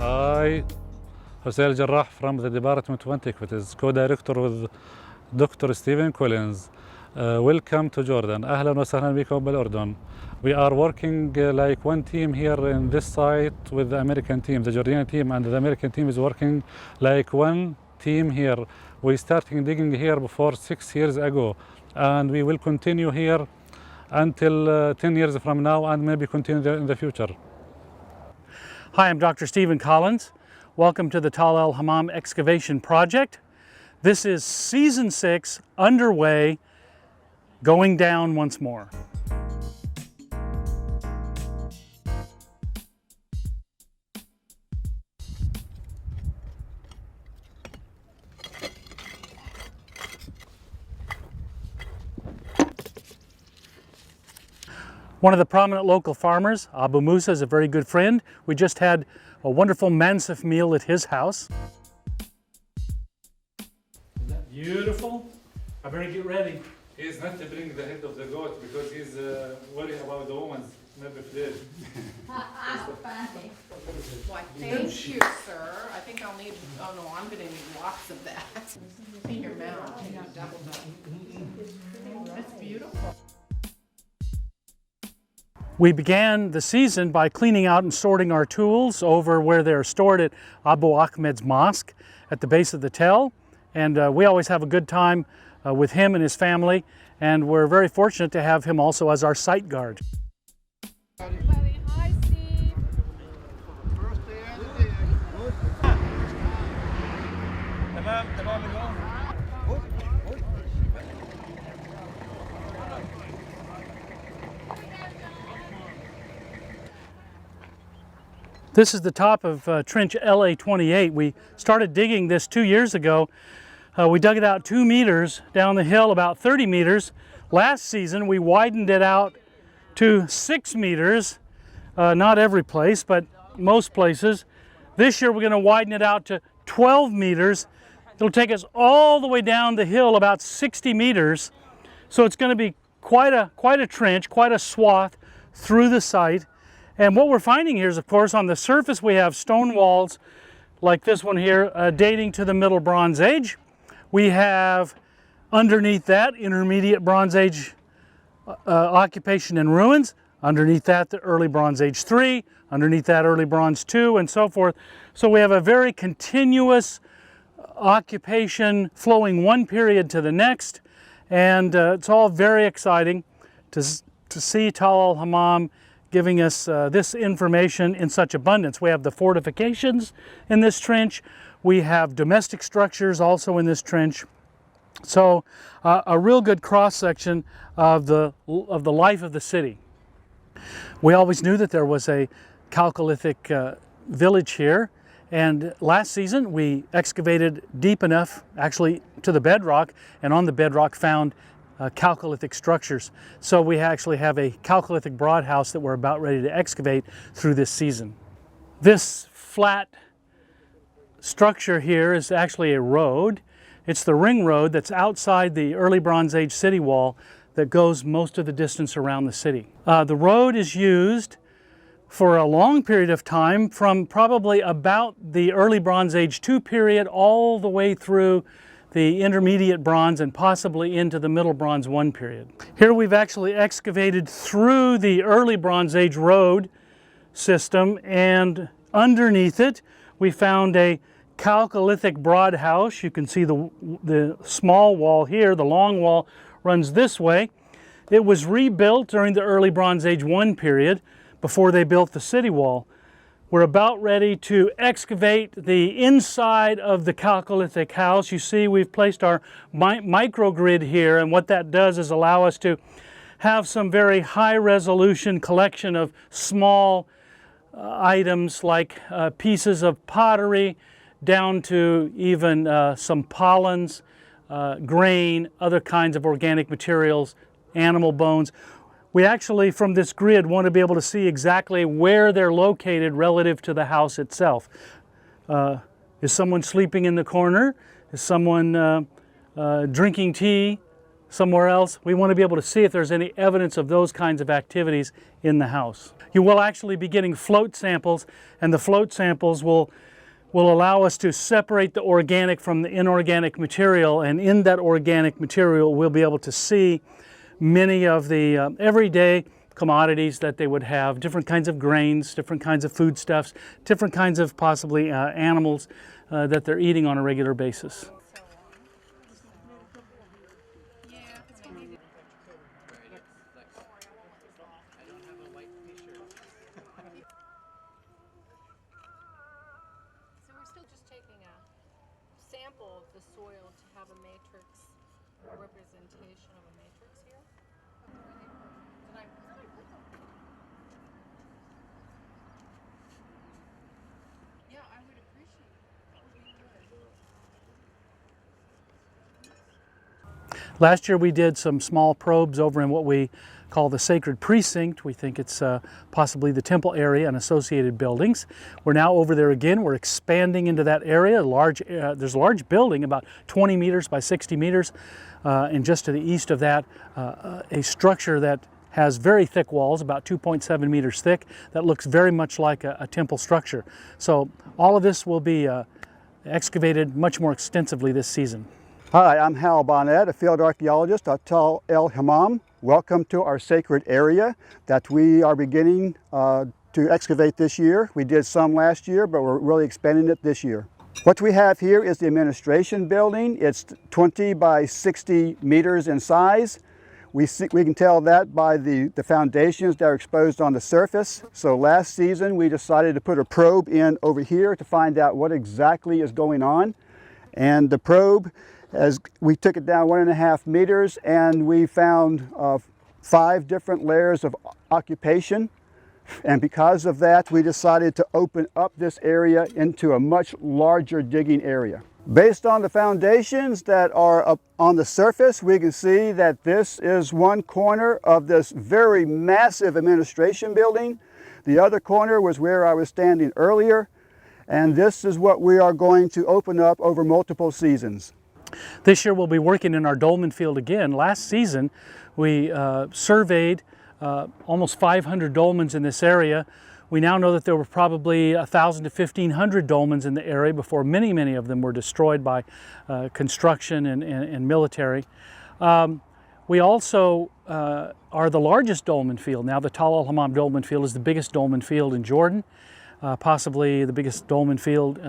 I, Hussein Jarrah from the Department of Antiquities, co-director with Dr. Stephen Collins. Welcome to Jordan. أهلا وسهلا بكم بالأردن. We are working like one team here in this site with the American team, the Jordanian team, and the American team is working like one team here. We started digging here before 6 years ago, and we will continue here until 10 years from now and maybe continue in the future. Hi, I'm Dr. Stephen Collins. Welcome to the Tal El Hammam Excavation Project. This is Season 6 underway, going down once more. One of the prominent local farmers, Abu Musa, is a very good friend. We just had a wonderful mansif meal at his house. Isn't that beautiful? I better get ready. He's not to bring the head of the goat because he's worried about the woman's maybe flesh. Funny. Why, thank you, sir. I think I'll need, oh no, I'm gonna need lots of that. In your mouth. That's beautiful. We began the season by cleaning out and sorting our tools over where they're stored at Abu Ahmed's mosque at the base of the tell. And we always have a good time with him and his family, and we're very fortunate to have him also as our site guard. Everybody, hi Steve. This is the top of trench LA-28. We started digging this 2 years ago. We dug it out 2 meters down the hill, about 30 meters. Last season we widened it out to 6 meters, not every place, but most places. This year we're going to widen it out to 12 meters. It'll take us all the way down the hill, about 60 meters. So it's going to be quite a trench, quite a swath through the site. And what we're finding here is, of course, on the surface we have stone walls like this one here dating to the Middle Bronze Age. We have underneath that intermediate Bronze Age occupation and ruins. Underneath that the early Bronze Age 3, underneath that early Bronze 2, and so forth. So we have a very continuous occupation flowing one period to the next, and it's all very exciting to see Tal El Hammam giving us this information in such abundance. We have the fortifications in this trench. We have domestic structures also in this trench. So a real good cross-section of the life of the city. We always knew that there was a Chalcolithic village here, and last season we excavated deep enough, actually to the bedrock, and on the bedrock found Chalcolithic structures. So we actually have a Chalcolithic broad house that we're about ready to excavate through this season. This flat structure here is actually a road. It's the ring road that's outside the early Bronze Age city wall that goes most of the distance around the city. The road is used for a long period of time, from probably about the early Bronze Age 2 period all the way through the intermediate bronze and possibly into the middle Bronze 1 period. Here we've actually excavated through the early Bronze Age road system, and underneath it we found a Chalcolithic broad house. You can see the small wall here. The long wall runs this way. It was rebuilt during the early Bronze Age 1 period before they built the city wall. We're about ready to excavate the inside of the Chalcolithic house. You see we've placed our microgrid here, and what that does is allow us to have some very high resolution collection of small items like pieces of pottery down to even some pollens, grain, other kinds of organic materials, animal bones. We actually, from this grid, want to be able to see exactly where they're located relative to the house itself. Is someone sleeping in the corner? Is someone drinking tea somewhere else. We want to be able to see if there's any evidence of those kinds of activities in the house. You will actually be getting float samples, and the float samples will allow us to separate the organic from the inorganic material, and in that organic material we'll be able to see many of the everyday commodities that they would have, different kinds of grains, different kinds of foodstuffs, different kinds of possibly animals that they're eating on a regular basis. Sample of the soil to have a matrix representation of a matrix here. Yeah, I would appreciate it. That would be good. Last year we did some small probes over in what we call the Sacred Precinct. We think it's possibly the temple area and associated buildings. We're now over there again. We're expanding into that area. There's a large building about 20 meters by 60 meters, and just to the east of that, a structure that has very thick walls, about 2.7 meters thick, that looks very much like a temple structure. So all of this will be excavated much more extensively this season. Hi, I'm Hal Bonnet, a field archaeologist at Tal El Hammam. Welcome to our sacred area that we are beginning to excavate this year. We did some last year, but we're really expanding it this year. What we have here is the administration building. It's 20 by 60 meters in size. We can tell that by the foundations that are exposed on the surface. So last season we decided to put a probe in over here to find out what exactly is going on. And the probe, as we took it down 1.5 meters, and we found 5 different layers of occupation. And because of that, we decided to open up this area into a much larger digging area. Based on the foundations that are up on the surface, we can see that this is one corner of this very massive administration building. The other corner was where I was standing earlier. And this is what we are going to open up over multiple seasons. This year we'll be working in our dolmen field again. Last season we surveyed almost 500 dolmens in this area. We now know that there were probably 1,000 to 1,500 dolmens in the area before many of them were destroyed by construction and military. We also are the largest dolmen field. Now the Tal El Hammam dolmen field is the biggest dolmen field in Jordan, possibly the biggest dolmen field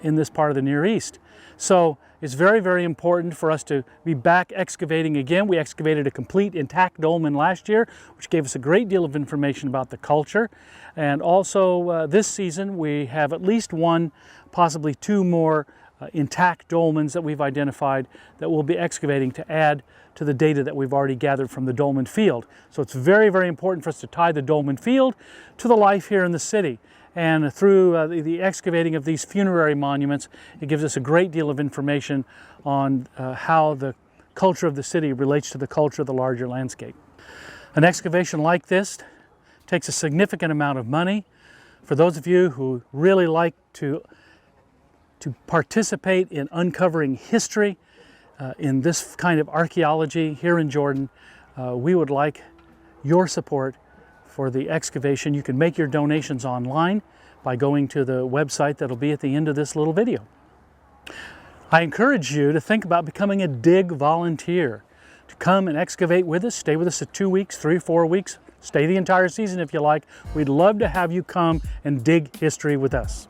in this part of the Near East. So it's very important for us to be back excavating again. We excavated a complete intact dolmen last year, which gave us a great deal of information about the culture. And also this season we have at least one, possibly 2 more intact dolmens that we've identified that we'll be excavating to add to the data that we've already gathered from the dolmen field. So it's very important for us to tie the dolmen field to the life here in the city. And through the excavating of these funerary monuments, it gives us a great deal of information on how the culture of the city relates to the culture of the larger landscape. An excavation like this takes a significant amount of money. For those of you who really like to participate in uncovering history in this kind of archaeology here in Jordan, we would like your support for the excavation. You can make your donations online by going to the website that'll be at the end of this little video. I encourage you to think about becoming a dig volunteer, to come and excavate with us, stay with us at 2 weeks, 3 or 4 weeks, stay the entire season if you like. We'd love to have you come and dig history with us.